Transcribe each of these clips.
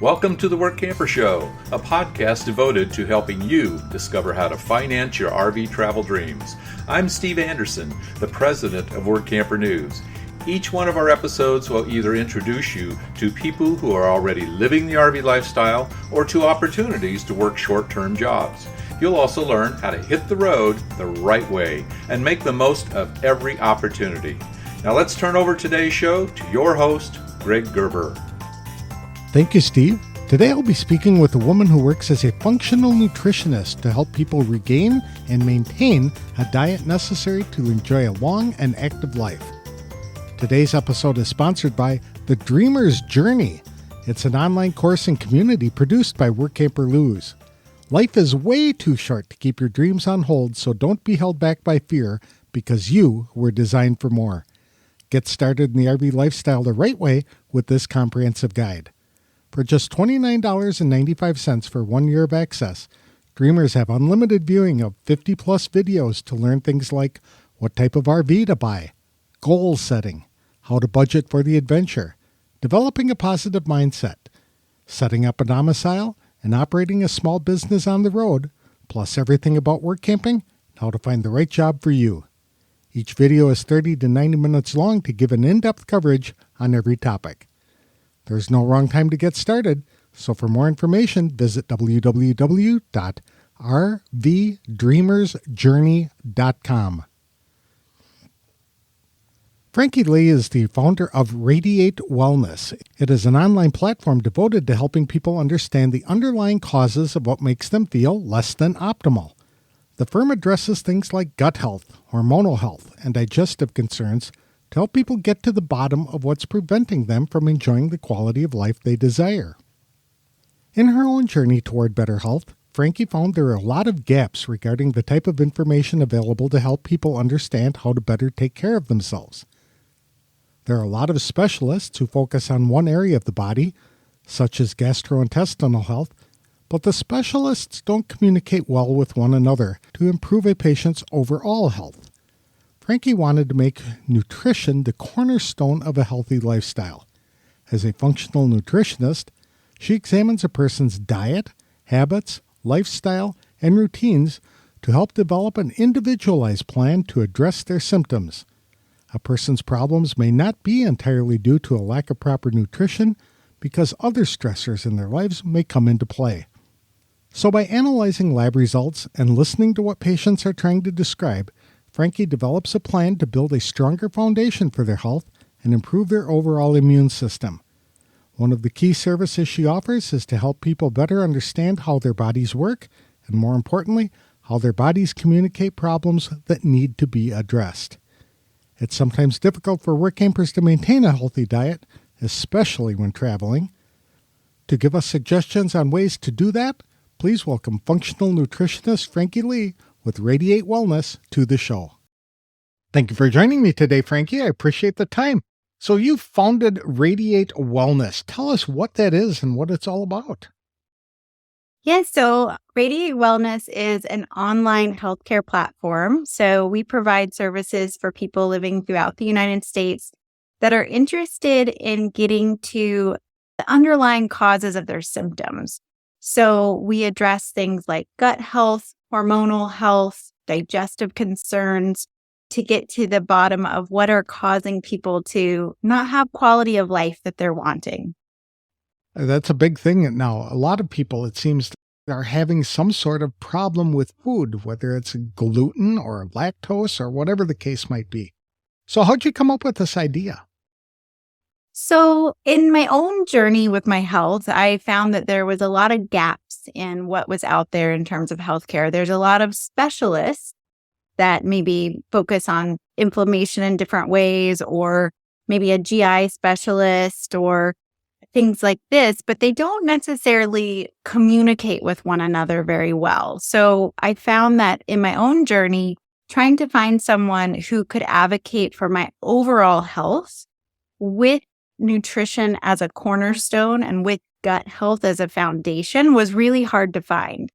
Welcome to the Workamper Show, a podcast devoted to helping you discover how to finance your RV travel dreams. I'm Steve Anderson, the president of Workamper News. Each one of our episodes will either introduce you to people who are already living the RV lifestyle or to opportunities to work short-term jobs. You'll also learn how to hit the road the right way and make the most of every opportunity. Now let's turn over today's show to your host, Greg Gerber. Thank you, Steve. Today I'll be speaking with a woman who works as a functional nutritionist to help people regain and maintain a diet necessary to enjoy a long and active life. Today's episode is sponsored by The Dreamer's Journey. It's an online course and community produced by Workamper News. Life is way too short to keep your dreams on hold, so don't be held back by fear because you were designed for more. Get started in the RV lifestyle the right way with this comprehensive guide. For just $29.95 for 1 year of access, Dreamers have unlimited viewing of 50-plus videos to learn things like what type of RV to buy, goal setting, how to budget for the adventure, developing a positive mindset, setting up a domicile, and operating a small business on the road, plus everything about work camping and how to find the right job for you. Each video is 30 to 90 minutes long to give an in-depth coverage on every topic. There's no wrong time to get started, so for more information, visit www.rvdreamersjourney.com. Frankie Leigh is the founder of Radiate Wellness. It is an online platform devoted to helping people understand the underlying causes of what makes them feel less than optimal. The firm addresses things like gut health, hormonal health, and digestive concerns to help people get to the bottom of what's preventing them from enjoying the quality of life they desire. In her own journey toward better health, Frankie found there are a lot of gaps regarding the type of information available to help people understand how to better take care of themselves. There are a lot of specialists who focus on one area of the body, such as gastrointestinal health, but the specialists don't communicate well with one another to improve a patient's overall health. Frankie wanted to make nutrition the cornerstone of a healthy lifestyle. As a functional nutritionist, she examines a person's diet, habits, lifestyle, and routines to help develop an individualized plan to address their symptoms. A person's problems may not be entirely due to a lack of proper nutrition because other stressors in their lives may come into play. So by analyzing lab results and listening to what patients are trying to describe, Frankie develops a plan to build a stronger foundation for their health and improve their overall immune system. One of the key services she offers is to help people better understand how their bodies work and, more importantly, how their bodies communicate problems that need to be addressed. It's sometimes difficult for work campers to maintain a healthy diet, especially when traveling. To give us suggestions on ways to do that, please welcome functional nutritionist Frankie Leigh with Radiate Wellness to the show. Thank you for joining me today, Frankie. I appreciate the time. So you founded Radiate Wellness. Tell us what that is and what it's all about. Yes, so Radiate Wellness is an online healthcare platform. So we provide services for people living throughout the United States that are interested in getting to the underlying causes of their symptoms. So we address things like gut health, hormonal health, digestive concerns to get to the bottom of what are causing people to not have quality of life that they're wanting. That's a big thing now. A lot of people, it seems, are having some sort of problem with food, whether it's gluten or lactose or whatever the case might be. So how'd you come up with this idea? So in my own journey with my health, I found that there was a lot of gaps in what was out there in terms of healthcare. There's a lot of specialists that maybe focus on inflammation in different ways, or maybe a GI specialist or things like this, but they don't necessarily communicate with one another very well. So I found that in my own journey, trying to find someone who could advocate for my overall health with nutrition as a cornerstone and with gut health as a foundation was really hard to find.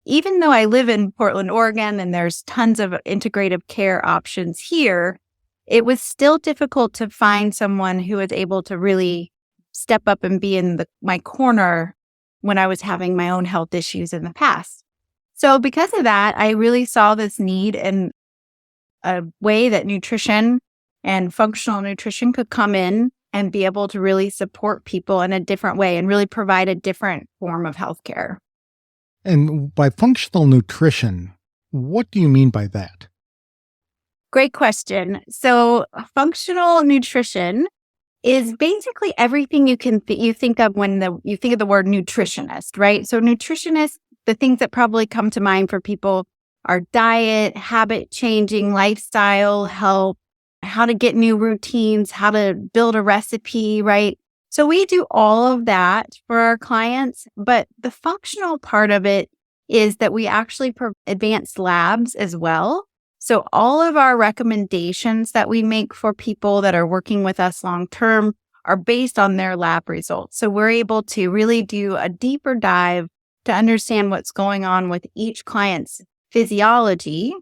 Even though I live in Portland, Oregon, and there's tons of integrative care options here, it was still difficult to find someone who was able to really step up and be in my corner when I was having my own health issues in the past. So because of that, I really saw this need in a way that nutrition and functional nutrition could come in and be able to really support people in a different way and really provide a different form of healthcare. And by functional nutrition, what do you mean by that? Great question. So functional nutrition is basically everything you can you think of when you think of the word nutritionist, right? So nutritionist, the things that probably come to mind for people are diet, habit changing, lifestyle help, how to get new routines, how to build a recipe, right? So we do all of that for our clients, but the functional part of it is that we actually advanced labs as well. So all of our recommendations that we make for people that are working with us long term are based on their lab results. So we're able to really do a deeper dive to understand what's going on with each client's physiology,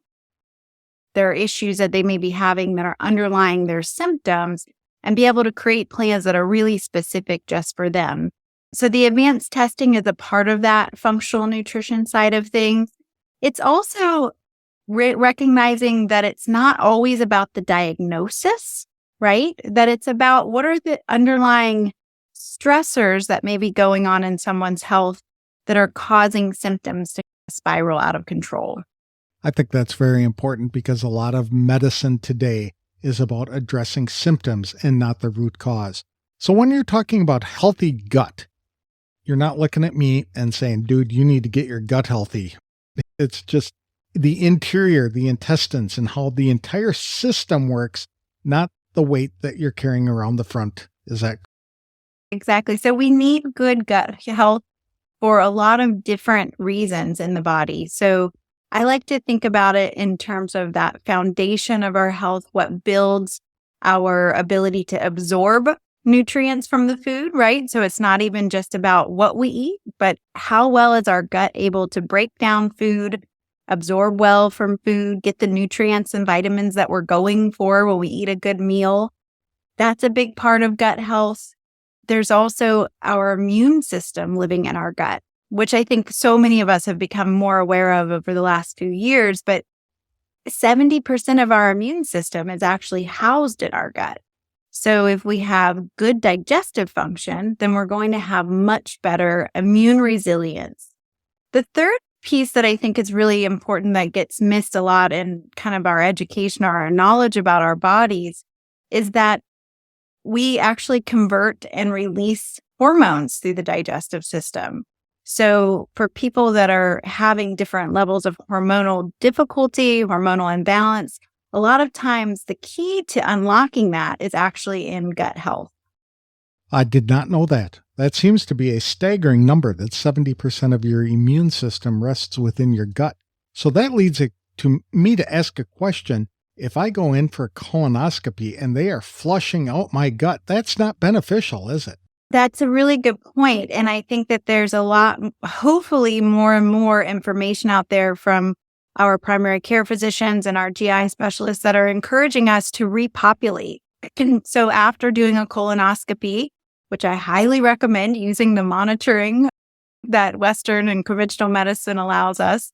their issues that they may be having that are underlying their symptoms, and be able to create plans that are really specific just for them. So the advanced testing is a part of that functional nutrition side of things. It's also recognizing that it's not always about the diagnosis, right? That it's about what are the underlying stressors that may be going on in someone's health that are causing symptoms to spiral out of control. I think that's very important because a lot of medicine today is about addressing symptoms and not the root cause. So when you're talking about healthy gut, you're not looking at me and saying, dude, you need to get your gut healthy. It's just the interior, the intestines, and how the entire system works, not the weight that you're carrying around the front. Is that exactly? So we need good gut health for a lot of different reasons in the body. So I like to think about it in terms of that foundation of our health, what builds our ability to absorb nutrients from the food, right? So it's not even just about what we eat, but how well is our gut able to break down food, absorb well from food, get the nutrients and vitamins that we're going for when we eat a good meal. That's a big part of gut health. There's also our immune system living in our gut, which I think so many of us have become more aware of over the last few years, but 70% of our immune system is actually housed in our gut. So if we have good digestive function, then we're going to have much better immune resilience. The third piece that I think is really important that gets missed a lot in kind of our education or our knowledge about our bodies is that we actually convert and release hormones through the digestive system. So for people that are having different levels of hormonal difficulty, hormonal imbalance, a lot of times the key to unlocking that is actually in gut health. I did not know that. That seems to be a staggering number that 70% of your immune system rests within your gut. So that leads to me to ask a question. If I go in for a colonoscopy and they are flushing out my gut, that's not beneficial, is it? That's a really good point. And I think that there's a lot, hopefully more and more information out there from our primary care physicians and our GI specialists that are encouraging us to repopulate. So after doing a colonoscopy, which I highly recommend using the monitoring that Western and conventional medicine allows us,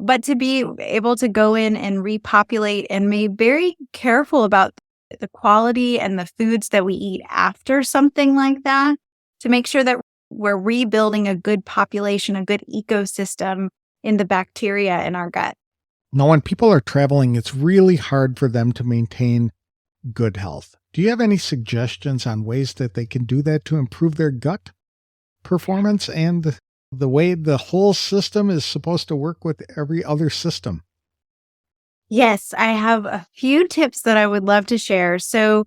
but to be able to go in and repopulate and be very careful about the quality and the foods that we eat after something like that to make sure that we're rebuilding a good population, a good ecosystem in the bacteria in our gut. Now, when people are traveling, it's really hard for them to maintain good health. Do you have any suggestions on ways that they can do that to improve their gut performance and the way the whole system is supposed to work with every other system? Yes, I have a few tips that I would love to share. So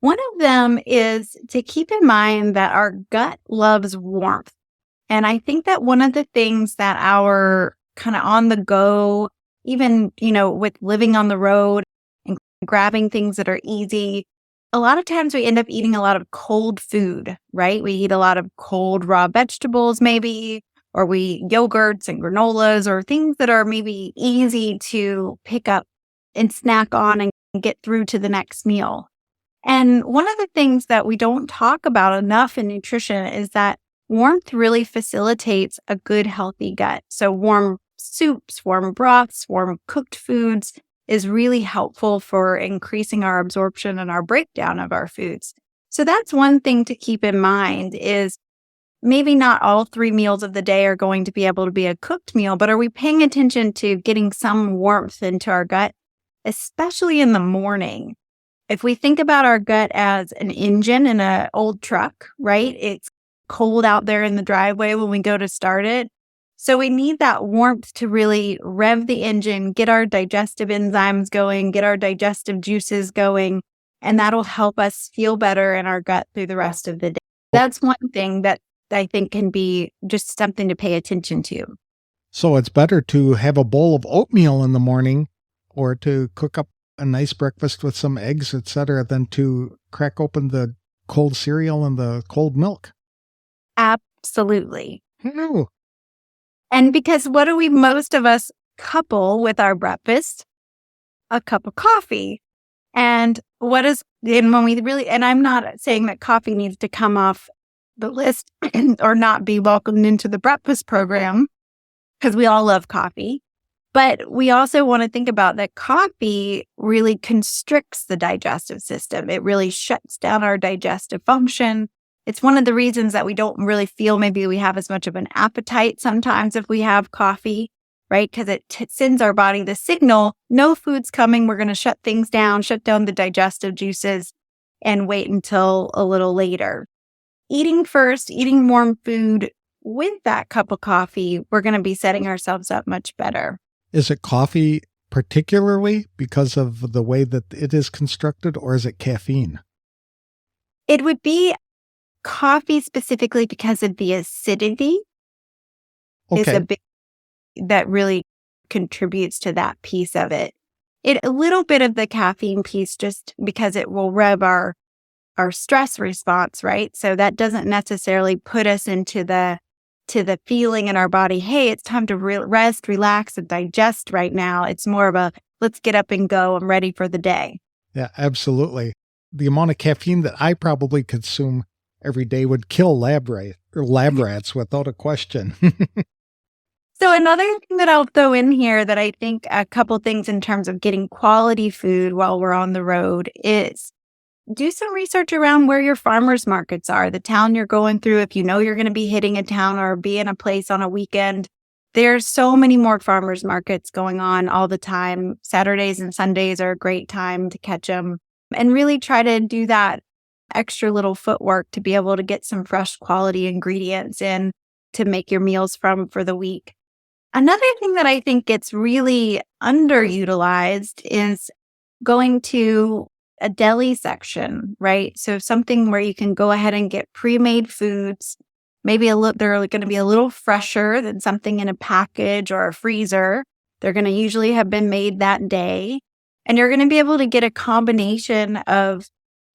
one of them is to keep in mind that our gut loves warmth. And I think that one of the things that our kind of on the go, even, with living on the road and grabbing things that are easy, a lot of times we end up eating a lot of cold food, right? We eat a lot of cold raw vegetables maybe, or we yogurts and granolas or things that are maybe easy to pick up and snack on and get through to the next meal. And one of the things that we don't talk about enough in nutrition is that warmth really facilitates a good, healthy gut. So warm soups, warm broths, warm cooked foods is really helpful for increasing our absorption and our breakdown of our foods. So that's one thing to keep in mind is maybe not all 3 meals of the day are going to be able to be a cooked meal, but are we paying attention to getting some warmth into our gut, especially in the morning? If we think about our gut as an engine in an old truck, right? It's cold out there in the driveway when we go to start it. So we need that warmth to really rev the engine, get our digestive enzymes going, get our digestive juices going, and that'll help us feel better in our gut through the rest of the day. That's one thing that I think can be just something to pay attention to. So it's better to have a bowl of oatmeal in the morning or to cook up a nice breakfast with some eggs, etc., than to crack open the cold cereal and the cold milk. Absolutely. No. And because what do most of us couple with our breakfast? A cup of coffee. And and I'm not saying that coffee needs to come off the list or not be welcomed into the breakfast program, because we all love coffee. But we also want to think about that coffee really constricts the digestive system. It really shuts down our digestive function. It's one of the reasons that we don't really feel maybe we have as much of an appetite sometimes if we have coffee, right? Because it sends our body the signal, no food's coming, we're going to shut things down, shut down the digestive juices, and wait until a little later. Eating first, eating warm food with that cup of coffee, we're going to be setting ourselves up much better. Is it coffee particularly because of the way that it is constructed, or is it caffeine? It would be coffee specifically because of the acidity. Is a big that really contributes to that piece of it. A little bit of the caffeine piece just because it will rev our stress response, right? So that doesn't necessarily put us into the feeling in our body, hey, it's time to rest, relax, and digest right now. It's more of a, let's get up and go. I'm ready for the day. Yeah, absolutely. The amount of caffeine that I probably consume every day would kill lab rats without a question. So another thing that I'll throw in here that I think a couple things in terms of getting quality food while we're on the road is do some research around where your farmers markets are, the town you're going through. If you know you're going to be hitting a town or be in a place on a weekend, there's so many more farmers markets going on all the time. Saturdays and Sundays are a great time to catch them, and really try to do that extra little footwork to be able to get some fresh quality ingredients in to make your meals for the week. Another thing that I think gets really underutilized is going to a deli section, right? So something where you can go ahead and get pre-made foods. Maybe they're going to be a little fresher than something in a package or a freezer. They're going to usually have been made that day. And you're going to be able to get a combination of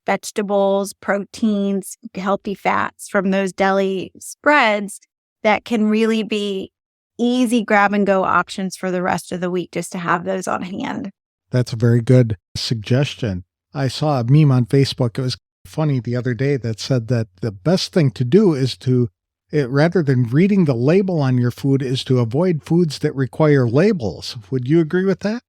vegetables, proteins, healthy fats from those deli spreads that can really be easy grab and go options for the rest of the week just to have those on hand. That's a very good suggestion. I saw a meme on Facebook. It was funny the other day that said that the best thing to do is rather than reading the label on your food, is to avoid foods that require labels. Would you agree with that?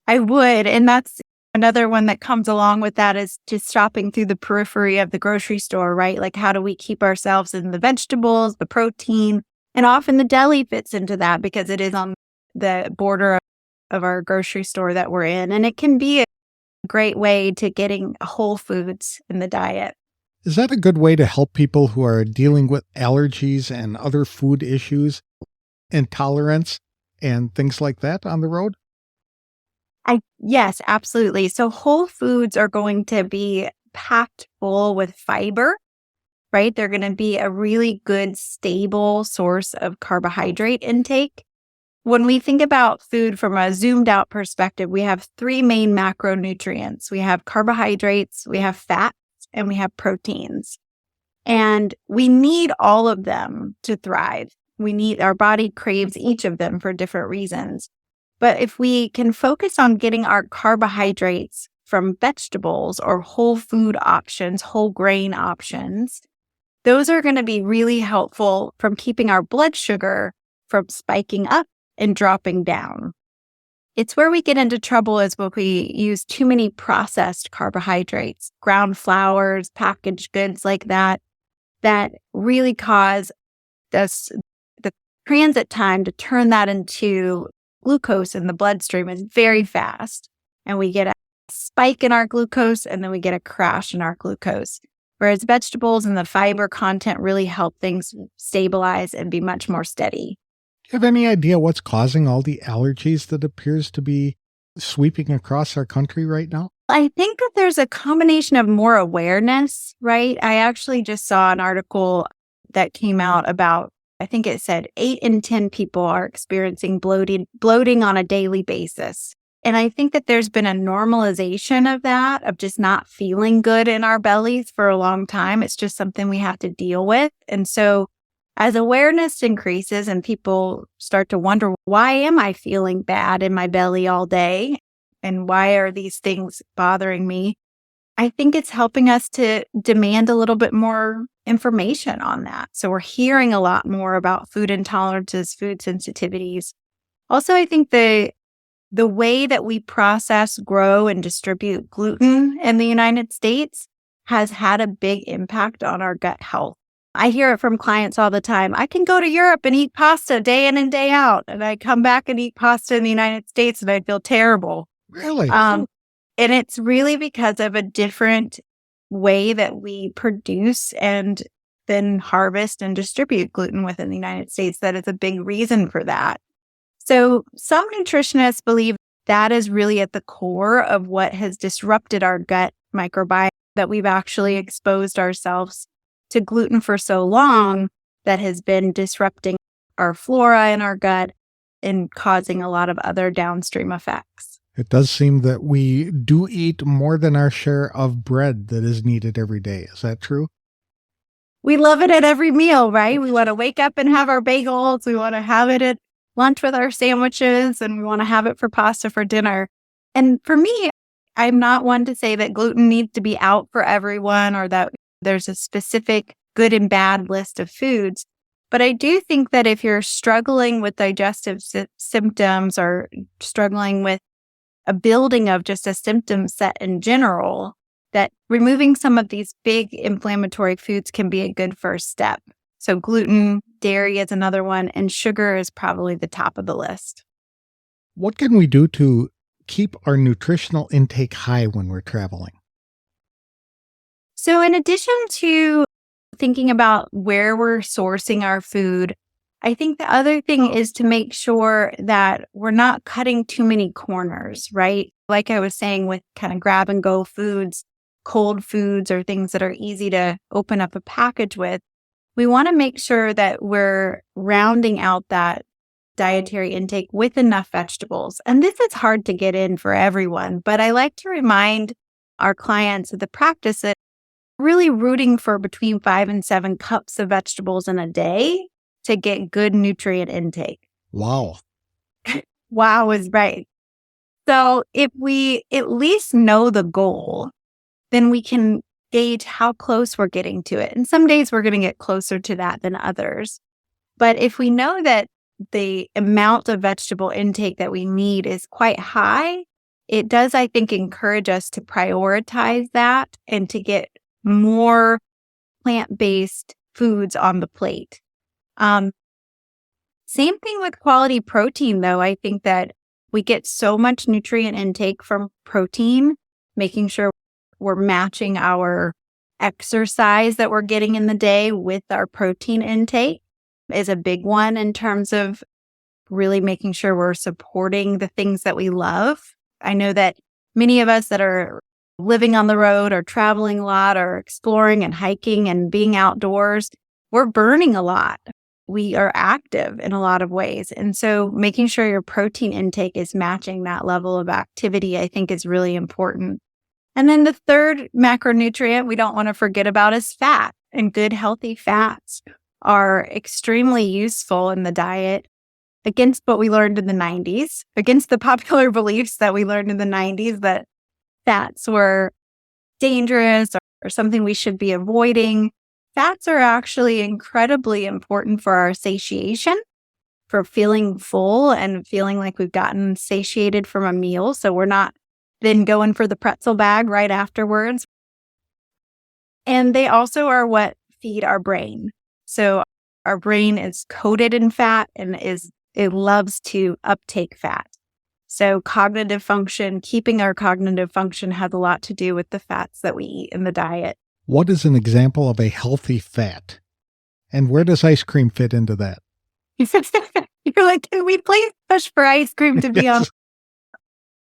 I would. And that's another one that comes along with that is just shopping through the periphery of the grocery store, right? Like, how do we keep ourselves in the vegetables, the protein? And often the deli fits into that because it is on the border of our grocery store that we're in. And it can be a great way to getting whole foods in the diet. Is that a good way to help people who are dealing with allergies and other food issues, intolerance, and things like that on the road? Yes, absolutely. So whole foods are going to be packed full with fiber, right? They're going to be a really good, stable source of carbohydrate intake. When we think about food from a zoomed out perspective, we have 3 main macronutrients. We have carbohydrates, we have fats, and we have proteins. And we need all of them to thrive. Our body craves each of them for different reasons. But if we can focus on getting our carbohydrates from vegetables or whole food options, whole grain options, those are going to be really helpful from keeping our blood sugar from spiking up and dropping down. It's where we get into trouble is when we use too many processed carbohydrates, ground flours, packaged goods like that really cause the transit time to turn that into glucose in the bloodstream is very fast. And we get a spike in our glucose and then we get a crash in our glucose. Whereas vegetables and the fiber content really help things stabilize and be much more steady. Do you have any idea what's causing all the allergies that appears to be sweeping across our country right now? I think that there's a combination of more awareness, right? I actually just saw an article that came out about, I think it said 8 in 10 people are experiencing bloating on a daily basis. And I think that there's been a normalization of that, of just not feeling good in our bellies for a long time. It's just something we have to deal with. And so as awareness increases and people start to wonder, why am I feeling bad in my belly all day? And why are these things bothering me? I think it's helping us to demand a little bit more information on that. So we're hearing a lot more about food intolerances, food sensitivities. Also, I think the way that we process, grow, and distribute gluten in the United States has had a big impact on our gut health. I hear it from clients all the time. I can go to Europe and eat pasta day in and day out, and I come back and eat pasta in the United States and I feel terrible. Really? And it's really because of a different way that we produce and then harvest and distribute gluten within the United States that is a big reason for that. So some nutritionists believe that is really at the core of what has disrupted our gut microbiome, that we've actually exposed ourselves to gluten for so long that has been disrupting our flora in our gut and causing a lot of other downstream effects. It does seem that we do eat more than our share of bread that is needed every day. Is that true? We love it at every meal, right? We want to wake up and have our bagels. We want to have it at lunch with our sandwiches, and we want to have it for pasta for dinner. And for me, I'm not one to say that gluten needs to be out for everyone or that there's a specific good and bad list of foods. But I do think that if you're struggling with digestive symptoms or struggling with a building of just a symptom set in general, that removing some of these big inflammatory foods can be a good first step. So gluten, dairy is another one, and sugar is probably the top of the list. What can we do to keep our nutritional intake high when we're traveling? So in addition to thinking about where we're sourcing our food, I think the other thing is to make sure that we're not cutting too many corners, right? Like I was saying with kind of grab and go foods, cold foods, or things that are easy to open up a package with. We want to make sure that we're rounding out that dietary intake with enough vegetables. And this is hard to get in for everyone, but I like to remind our clients of the practice that really rooting for between 5 and 7 cups of vegetables in a day to get good nutrient intake. Wow. Wow is right. So if we at least know the goal, then we can gauge how close we're getting to it. And some days we're going to get closer to that than others. But if we know that the amount of vegetable intake that we need is quite high, it does, I think, encourage us to prioritize that and to get more plant-based foods on the plate. Same thing with quality protein, though. I think that we get so much nutrient intake from protein, making sure we're matching our exercise that we're getting in the day with our protein intake is a big one in terms of really making sure we're supporting the things that we love. I know that many of us that are living on the road or traveling a lot or exploring and hiking and being outdoors, we're burning a lot. We are active in a lot of ways. And so making sure your protein intake is matching that level of activity, I think, is really important. And then the third macronutrient we don't want to forget about is fat. And good, healthy fats are extremely useful in the diet against what we learned in the 90s, against the popular beliefs that we learned in the 90s that fats were dangerous or something we should be avoiding. Fats are actually incredibly important for our satiation, for feeling full and feeling like we've gotten satiated from a meal. So we're not then going for the pretzel bag right afterwards. And they also are what feed our brain. So our brain is coated in fat and it loves to uptake fat. So cognitive function, keeping our cognitive function has a lot to do with the fats that we eat in the diet. What is an example of a healthy fat? And where does ice cream fit into that? You're like, can we please push for ice cream to be on?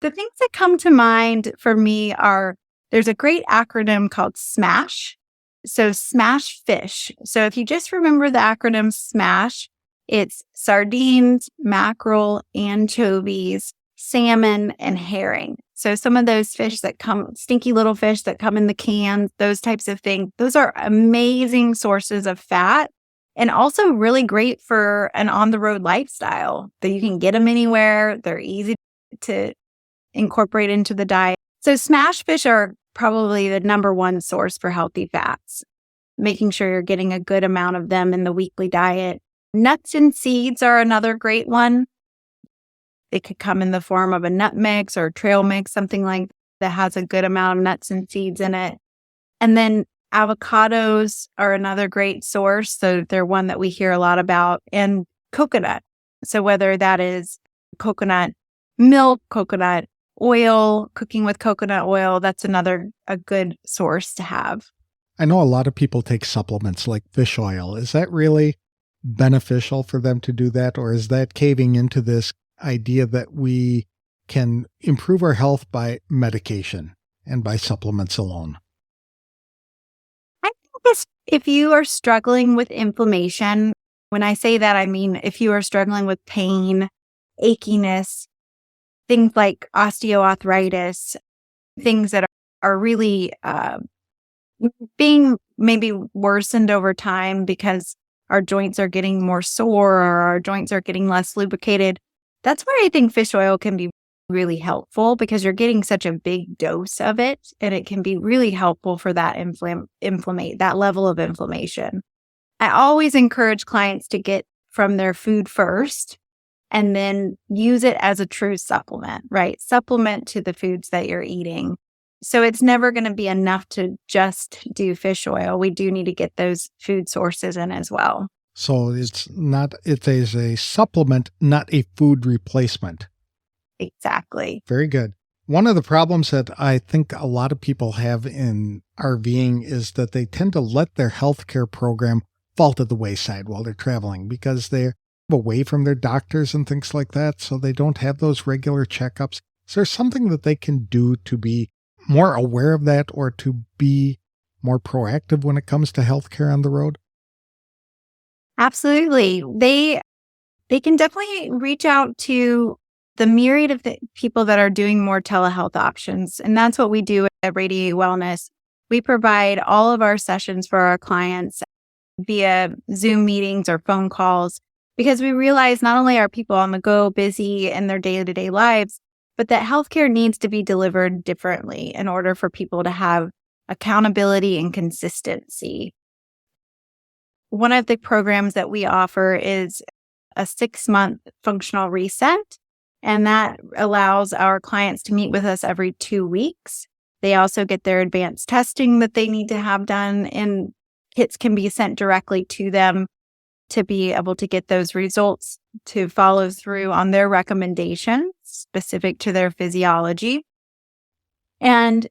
The things that come to mind for me are, there's a great acronym called SMASH. So SMASH fish. So if you just remember the acronym SMASH, it's sardines, mackerel, anchovies, salmon, and herring. So some of those fish that come, stinky little fish that come in the cans, those types of things, those are amazing sources of fat and also really great for an on-the-road lifestyle that you can get them anywhere. They're easy to incorporate into the diet. So SMASH fish are probably the number one source for healthy fats, making sure you're getting a good amount of them in the weekly diet. Nuts and seeds are another great one. It could come in the form of a nut mix or a trail mix, something like that has a good amount of nuts and seeds in it. And then avocados are another great source. So they're one that we hear a lot about. And coconut. So whether that is coconut milk, coconut oil, cooking with coconut oil, that's a good source to have. I know a lot of people take supplements like fish oil. Is that really beneficial for them to do that? Or is that caving into this idea that we can improve our health by medication and by supplements alone? I think if you are struggling with inflammation, when I say that, I mean if you are struggling with pain, achiness, things like osteoarthritis, things that are really being maybe worsened over time because our joints are getting more sore or our joints are getting less lubricated, that's where I think fish oil can be really helpful because you're getting such a big dose of it and it can be really helpful for that that level of inflammation. I always encourage clients to get from their food first and then use it as a true supplement, right? Supplement to the foods that you're eating. So it's never going to be enough to just do fish oil. We do need to get those food sources in as well. So it's a supplement, not a food replacement. Exactly. Very good. One of the problems that I think a lot of people have in RVing is that they tend to let their healthcare program fall to the wayside while they're traveling because they're away from their doctors and things like that, so they don't have those regular checkups. Is there something that they can do to be more aware of that or to be more proactive when it comes to healthcare on the road? Absolutely. They can definitely reach out to the myriad of people that are doing more telehealth options. And that's what we do at Radiate Wellness. We provide all of our sessions for our clients via Zoom meetings or phone calls because we realize not only are people on the go busy in their day-to-day lives, but that healthcare needs to be delivered differently in order for people to have accountability and consistency. One of the programs that we offer is a 6-month functional reset, and that allows our clients to meet with us every 2 weeks. They also get their advanced testing that they need to have done, and kits can be sent directly to them to be able to get those results to follow through on their recommendations specific to their physiology. And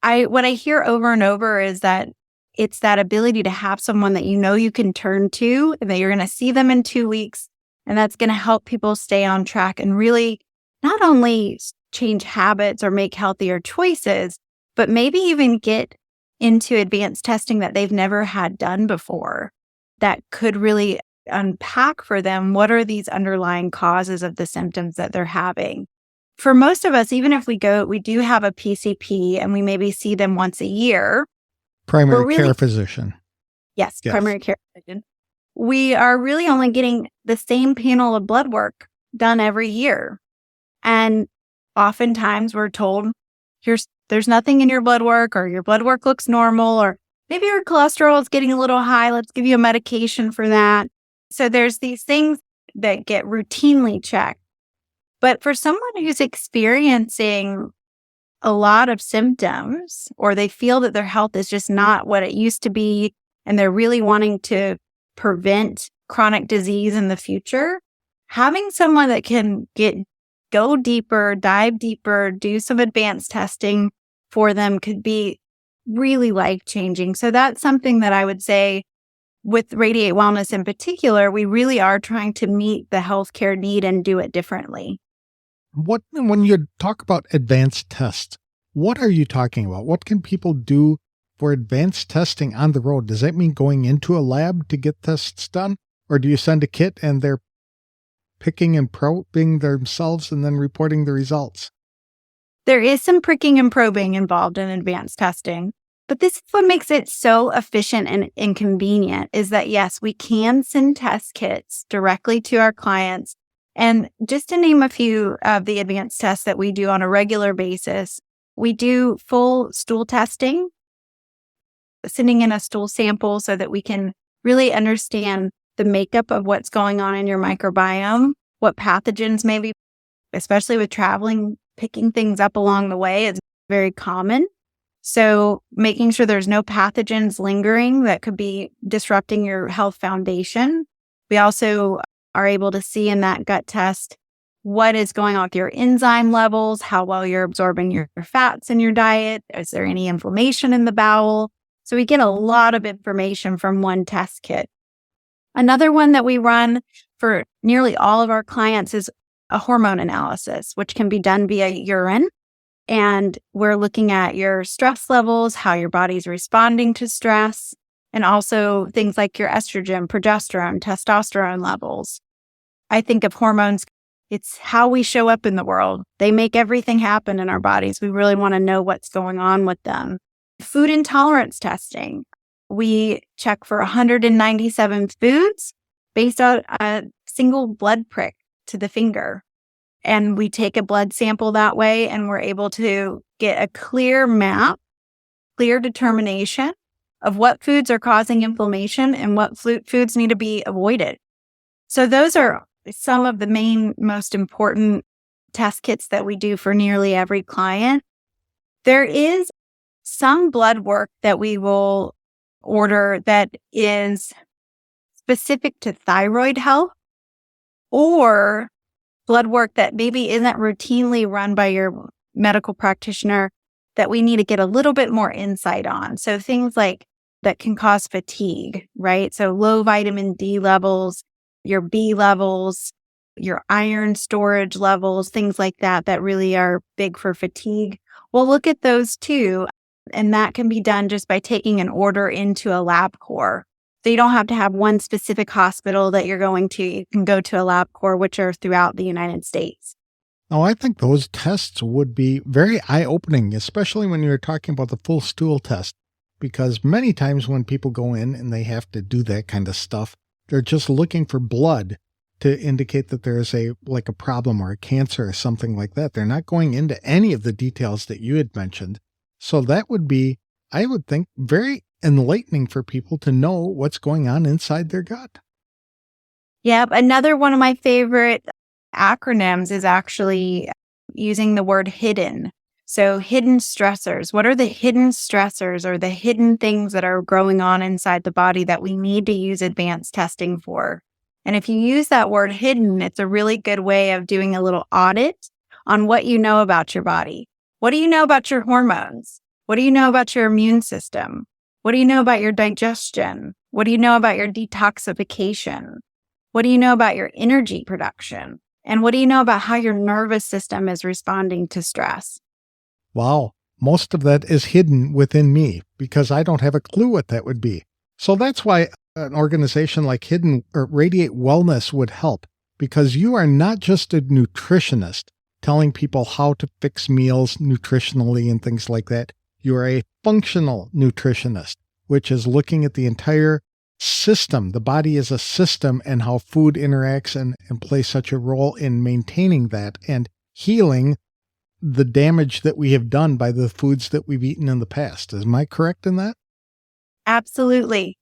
what I hear over and over is that it's that ability to have someone that you know you can turn to and that you're going to see them in 2 weeks. And that's going to help people stay on track and really not only change habits or make healthier choices, but maybe even get into advanced testing that they've never had done before that could really unpack for them what are these underlying causes of the symptoms that they're having. For most of us, even if we do have a PCP and we maybe see them once a year. Primary care physician. Yes, primary care physician. We are really only getting the same panel of blood work done every year. And oftentimes we're told, there's nothing in your blood work, or your blood work looks normal, or maybe your cholesterol is getting a little high. Let's give you a medication for that. So there's these things that get routinely checked. But for someone who's experiencing a lot of symptoms, or they feel that their health is just not what it used to be, and they're really wanting to prevent chronic disease in the future, having someone that can go deeper, dive deeper, do some advanced testing for them could be really life-changing. So that's something that I would say with Radiate Wellness in particular, we really are trying to meet the healthcare need and do it differently. When you talk about advanced tests, what are you talking about? What can people do for advanced testing on the road? Does that mean going into a lab to get tests done? Or do you send a kit and they're picking and probing themselves and then reporting the results? There is some pricking and probing involved in advanced testing, but this is what makes it so efficient and inconvenient is that, yes, we can send test kits directly to our clients. And just to name a few of the advanced tests that we do on a regular basis, we do full stool testing, sending in a stool sample so that we can really understand the makeup of what's going on in your microbiome, what pathogens maybe, especially with traveling, picking things up along the way is very common. So making sure there's no pathogens lingering that could be disrupting your health foundation. We also are able to see in that gut test what is going on with your enzyme levels, how well you're absorbing your fats in your diet. Is there any inflammation in the bowel? So we get a lot of information from one test kit. Another one that we run for nearly all of our clients is a hormone analysis, which can be done via urine. And we're looking at your stress levels, how your body's responding to stress, and also things like your estrogen, progesterone, testosterone levels. I think of hormones, it's how we show up in the world. They make everything happen in our bodies. We really want to know what's going on with them. Food intolerance testing. We check for 197 foods based on a single blood prick to the finger. And we take a blood sample that way, and we're able to get a clear map, clear determination of what foods are causing inflammation and what foods need to be avoided. So those are some of the most important test kits that we do for nearly every client. There is some blood work that we will order that is specific to thyroid health, or blood work that maybe isn't routinely run by your medical practitioner that we need to get a little bit more insight on. So things like that can cause fatigue, right? So low vitamin D levels, your B levels, your iron storage levels, things like that really are big for fatigue. We'll look at those too. And that can be done just by taking an order into a LabCorp. So you don't have to have one specific hospital that you're going to. You can go to a LabCorp, which are throughout the United States. Now, I think those tests would be very eye-opening, especially when you're talking about the full stool test, because many times when people go in and they have to do that kind of stuff, they're just looking for blood to indicate that there's a problem or a cancer or something like that. They're not going into any of the details that you had mentioned. So that would be, I would think, very enlightening for people to know what's going on inside their gut. Yep. Another one of my favorite acronyms is actually using the word hidden. So hidden stressors. What are the hidden stressors or the hidden things that are growing on inside the body that we need to use advanced testing for? And if you use that word hidden, it's a really good way of doing a little audit on what you know about your body. What do you know about your hormones? What do you know about your immune system? What do you know about your digestion? What do you know about your detoxification? What do you know about your energy production? And what do you know about how your nervous system is responding to stress? Wow, most of that is hidden within me because I don't have a clue what that would be. So that's why an organization like Radiate Wellness would help, because you are not just a nutritionist telling people how to fix meals nutritionally and things like that. You are a functional nutritionist, which is looking at the entire system. The body is a system and how food interacts and plays such a role in maintaining that and healing the damage that we have done by the foods that we've eaten in the past. Am I correct in that? Absolutely.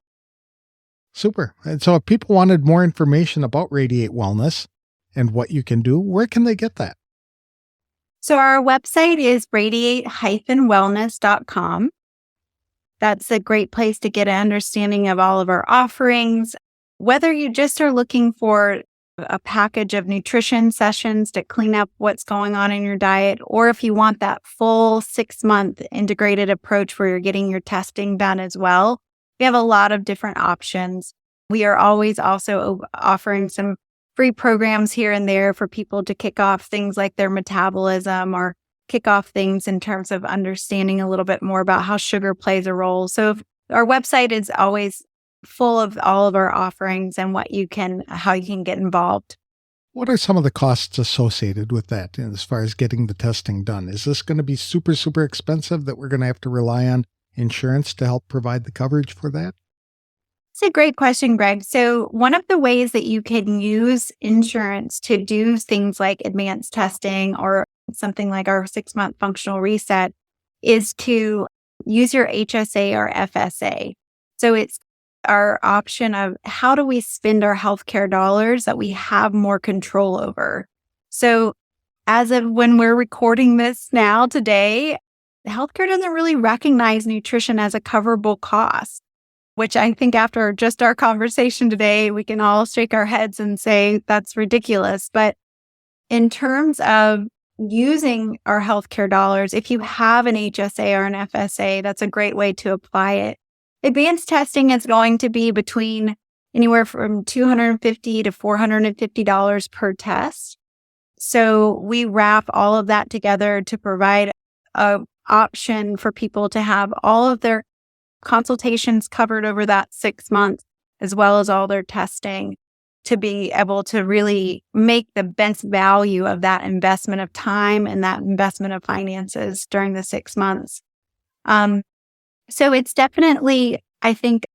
Super. And so if people wanted more information about Radiate Wellness and what you can do, where can they get that? So our website is radiate-wellness.com. That's a great place to get an understanding of all of our offerings. Whether you just are looking for a package of nutrition sessions to clean up what's going on in your diet, or if you want that full 6-month integrated approach where you're getting your testing done as well, we have a lot of different options. We are always also offering some free programs here and there for people to kick off things like their metabolism or kick off things in terms of understanding a little bit more about how sugar plays a role. So our website is always full of all of our offerings and how you can get involved. What are some of the costs associated with that as far as getting the testing done? Is this going to be super, super expensive that we're going to have to rely on insurance to help provide the coverage for that? It's a great question, Greg. So one of the ways that you can use insurance to do things like advanced testing or something like our 6-month functional reset is to use your HSA or FSA. So it's our option of how do we spend our healthcare dollars that we have more control over. So as of when we're recording this now today, healthcare doesn't really recognize nutrition as a coverable cost, which I think after just our conversation today, we can all shake our heads and say that's ridiculous. But in terms of using our healthcare dollars, if you have an HSA or an FSA, that's a great way to apply it. Advanced testing is going to be between anywhere from $250 to $450 per test. So we wrap all of that together to provide an option for people to have all of their consultations covered over that 6 months, as well as all their testing, to be able to really make the best value of that investment of time and that investment of finances during the 6 months. So it's definitely, I think,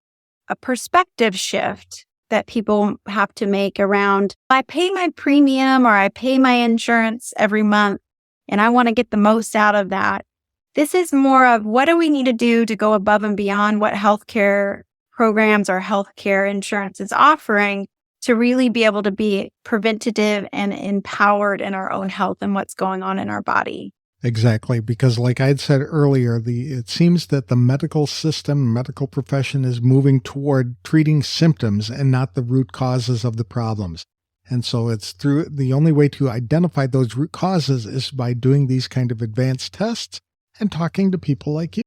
a perspective shift that people have to make around, I pay my premium or I pay my insurance every month and I want to get the most out of that. This is more of what do we need to do to go above and beyond what healthcare programs or healthcare insurance is offering to really be able to be preventative and empowered in our own health and what's going on in our body. Exactly, because like I had said earlier, it seems that the medical system, medical profession is moving toward treating symptoms and not the root causes of the problems. And so it's through the only way to identify those root causes is by doing these kind of advanced tests and talking to people like you.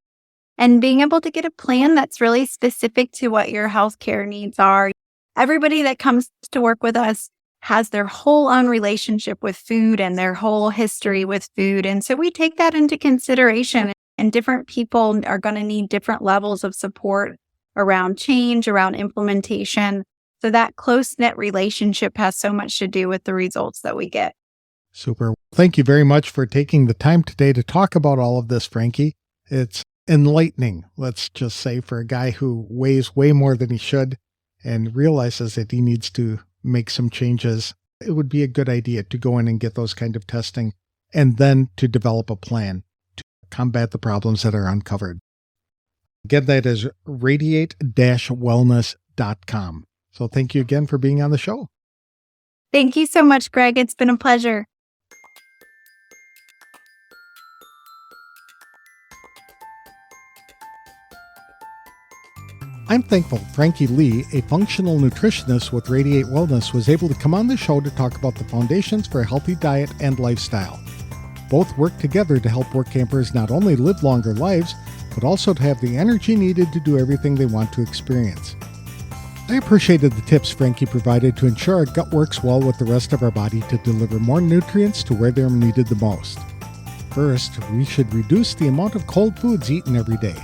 And being able to get a plan that's really specific to what your healthcare needs are. Everybody that comes to work with us has their whole own relationship with food and their whole history with food. And so we take that into consideration, and different people are going to need different levels of support around change, around implementation. So that close-knit relationship has so much to do with the results that we get. Super. Thank you very much for taking the time today to talk about all of this, Frankie. It's enlightening, let's just say, for a guy who weighs way more than he should and realizes that he needs to make some changes. It would be a good idea to go in and get those kind of testing and then to develop a plan to combat the problems that are uncovered. Again, that is radiate-wellness.com. So thank you again for being on the show. Thank you so much, Greg. It's been a pleasure. I'm thankful Frankie Leigh, a functional nutritionist with Radiate Wellness, was able to come on the show to talk about the foundations for a healthy diet and lifestyle. Both work together to help Workampers not only live longer lives, but also to have the energy needed to do everything they want to experience. I appreciated the tips Frankie provided to ensure our gut works well with the rest of our body to deliver more nutrients to where they're needed the most. First, we should reduce the amount of cold foods eaten every day.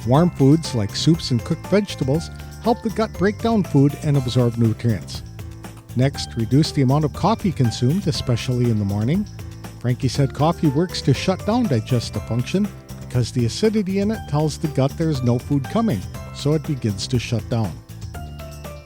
Warm foods like soups and cooked vegetables help the gut break down food and absorb nutrients. Next, reduce the amount of coffee consumed, especially in the morning. Frankie said coffee works to shut down digestive function because the acidity in it tells the gut there's no food coming, so it begins to shut down.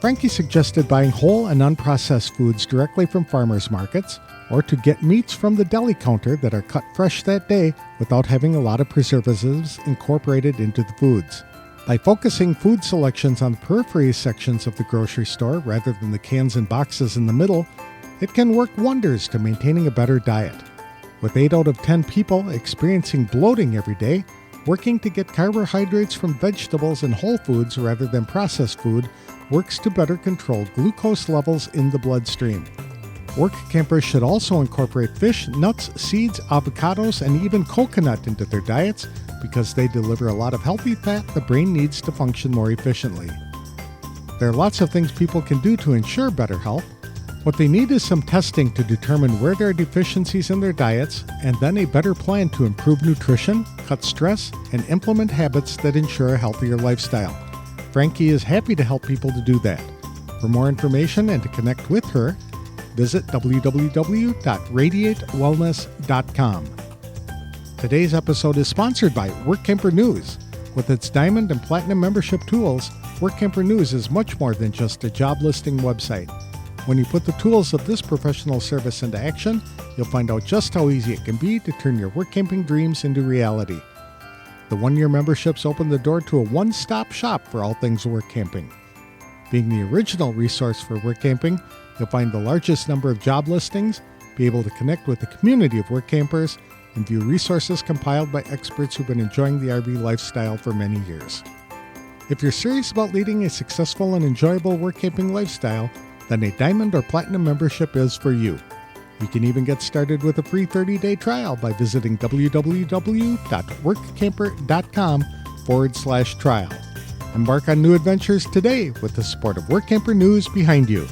Frankie suggested buying whole and unprocessed foods directly from farmers markets, or to get meats from the deli counter that are cut fresh that day without having a lot of preservatives incorporated into the foods. By focusing food selections on the periphery sections of the grocery store rather than the cans and boxes in the middle, it can work wonders to maintaining a better diet. With 8 out of 10 people experiencing bloating every day, working to get carbohydrates from vegetables and whole foods rather than processed food works to better control glucose levels in the bloodstream. Workampers should also incorporate fish, nuts, seeds, avocados, and even coconut into their diets because they deliver a lot of healthy fat the brain needs to function more efficiently. There are lots of things people can do to ensure better health. What they need is some testing to determine where there are deficiencies in their diets, and then a better plan to improve nutrition, cut stress, and implement habits that ensure a healthier lifestyle. Frankie is happy to help people to do that. For more information and to connect with her, visit www.radiatewellness.com. Today's episode is sponsored by Workamper News. With its diamond and platinum membership tools, Workamper News is much more than just a job listing website. When you put the tools of this professional service into action, you'll find out just how easy it can be to turn your work camping dreams into reality. The one-year memberships open the door to a one-stop shop for all things work camping. Being the original resource for work camping, you'll find the largest number of job listings, be able to connect with the community of work campers, and view resources compiled by experts who've been enjoying the RV lifestyle for many years. If you're serious about leading a successful and enjoyable work camping lifestyle, then a diamond or platinum membership is for you. You can even get started with a free 30-day trial by visiting www.workamper.com/trial. Embark on new adventures today with the support of Workamper News behind you.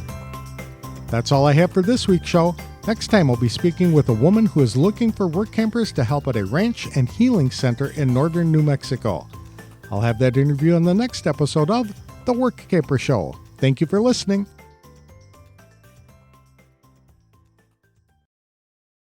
That's all I have for this week's show. Next time, I'll be speaking with a woman who is looking for work campers to help at a ranch and healing center in northern New Mexico. I'll have that interview on the next episode of The Workamper Show. Thank you for listening.